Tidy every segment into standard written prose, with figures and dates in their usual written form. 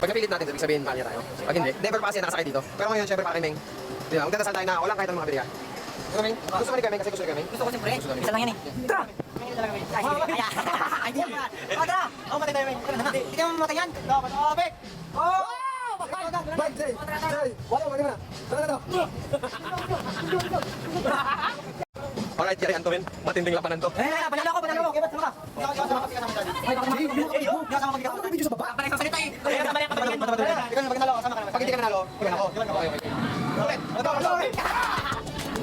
Pag napilit natin, ibig sabihin, kanya tayo. Pag hindi, never pa kasi nakasakay dito. Pero ngayon, syempre, pakimeng. Di ba, magdadasal tayo na walang kahit anong mga bilihan. Gusto mo, gusto mo ni Kameng kasi gusto ni Kameng? Gusto ko siyempre. Isa lang yan eh. Tara! Ay, di yan. O, tara! O, matay tayo, men. Hindi ka mamatay yan. Dapat, o, Bek! O! Bye, Jay! Jay! Wala, wala na. Tara na. Alright, yari Anto, men. Matinding lapanan to. Panalo ko. Okay, ba't sama ka? Hindi ako sama ka video sa baba? Balik sa salita eh. Ikaw na magnalo, sama ka naman. Pag hindi ka nanalo, ikaw ako. Okay. Ulit! Ulit!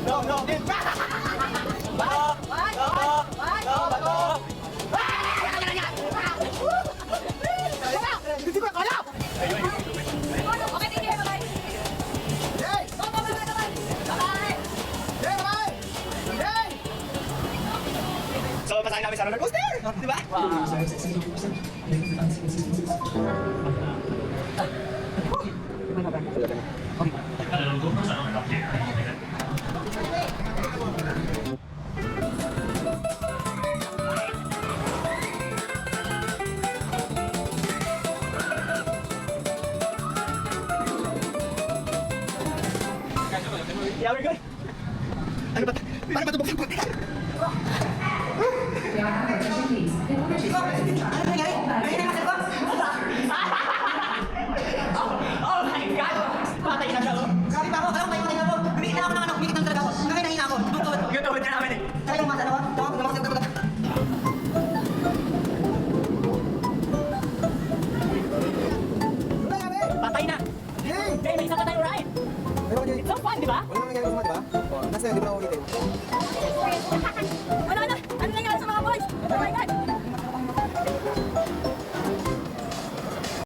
No! Bato! Hindi ko kaya! Okay, tingin mo tayo. Jay! Bye-bye! Jay, bye! Jay! So, masahin namin sa roller coaster! Di ba? Yeah, we're good. Ano ba? Paano ba ito buksan ko? Ano nangyari? Nangyari na ko? Oh my God! Patay na siya, oh. Grabe pa ako, alam mo, patay na ako. Humikit na ako ng ano, humikit na talaga ako. Ngayon nahina ako, tutod. Yung tuhod na namin eh. Kaya yung mata na ako, tawag ko naman sa patay na! Jay! Jay, may isa pa tayo ride! Ano ba, Jay? It's so fun, di ba? Wala nang nangyari sa mga, di ba? Nasa yun, di ba na ulitin? Ano nangyari sa mga boys? Oh my God!